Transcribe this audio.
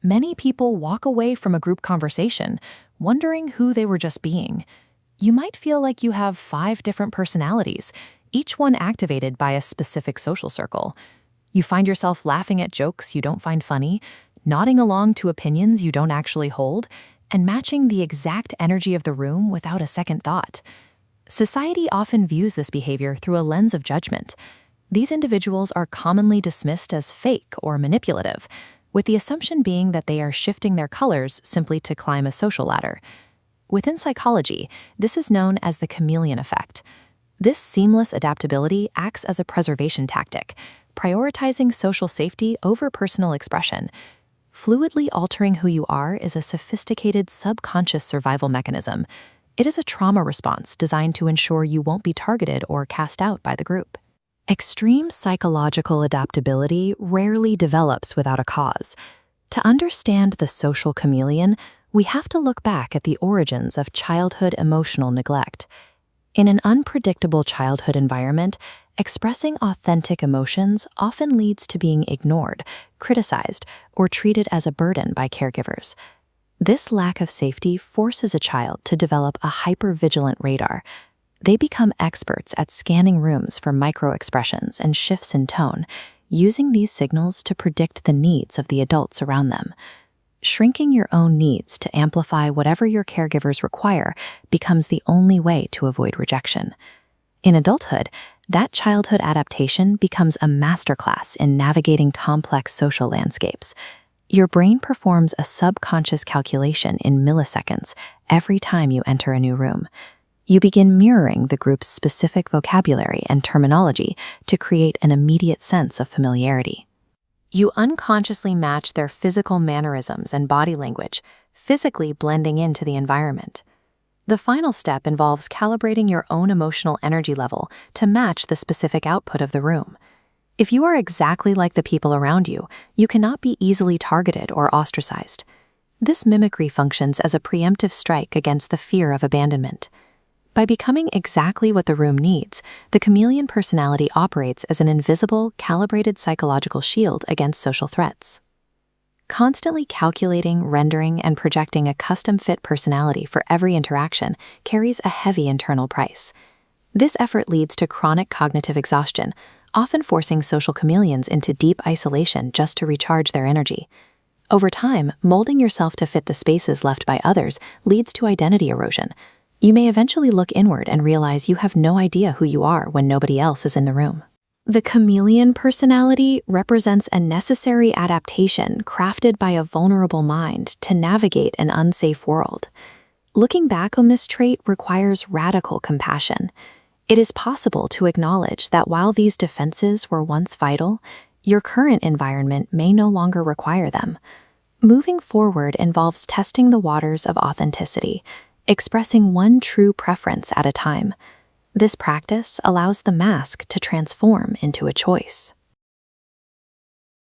Many people walk away from a group conversation, wondering who they were just being. You might feel like you have 5 different personalities, each one activated by a specific social circle. You find yourself laughing at jokes you don't find funny, nodding along to opinions you don't actually hold, and matching the exact energy of the room without a second thought. Society often views this behavior through a lens of judgment. These individuals are commonly dismissed as fake or manipulative, with the assumption being that they are shifting their colors simply to climb a social ladder. Within psychology, this is known as the chameleon effect. This seamless adaptability acts as a preservation tactic, prioritizing social safety over personal expression. Fluidly altering who you are is a sophisticated subconscious survival mechanism. It is a trauma response designed to ensure you won't be targeted or cast out by the group. Extreme psychological adaptability rarely develops without a cause. To understand the social chameleon, we have to look back at the origins of childhood emotional neglect. In an unpredictable childhood environment, expressing authentic emotions often leads to being ignored, criticized, or treated as a burden by caregivers. This lack of safety forces a child to develop a hypervigilant radar. They become experts at scanning rooms for microexpressions and shifts in tone, using these signals to predict the needs of the adults around them. Shrinking your own needs to amplify whatever your caregivers require becomes the only way to avoid rejection. In adulthood, that childhood adaptation becomes a masterclass in navigating complex social landscapes. Your brain performs a subconscious calculation in milliseconds every time you enter a new room. You begin mirroring the group's specific vocabulary and terminology to create an immediate sense of familiarity. You unconsciously match their physical mannerisms and body language, physically blending into the environment. The final step involves calibrating your own emotional energy level to match the specific output of the room. If you are exactly like the people around you, you cannot be easily targeted or ostracized. This mimicry functions as a preemptive strike against the fear of abandonment. By becoming exactly what the room needs, the chameleon personality operates as an invisible, calibrated psychological shield against social threats. Constantly calculating, rendering, and projecting a custom-fit personality for every interaction carries a heavy internal price. This effort leads to chronic cognitive exhaustion, often forcing social chameleons into deep isolation just to recharge their energy. Over time, molding yourself to fit the spaces left by others leads to identity erosion. You may eventually look inward and realize you have no idea who you are when nobody else is in the room. The chameleon personality represents a necessary adaptation crafted by a vulnerable mind to navigate an unsafe world. Looking back on this trait requires radical compassion. It is possible to acknowledge that while these defenses were once vital, your current environment may no longer require them. Moving forward involves testing the waters of authenticity, expressing one true preference at a time. This practice allows the mask to transform into a choice.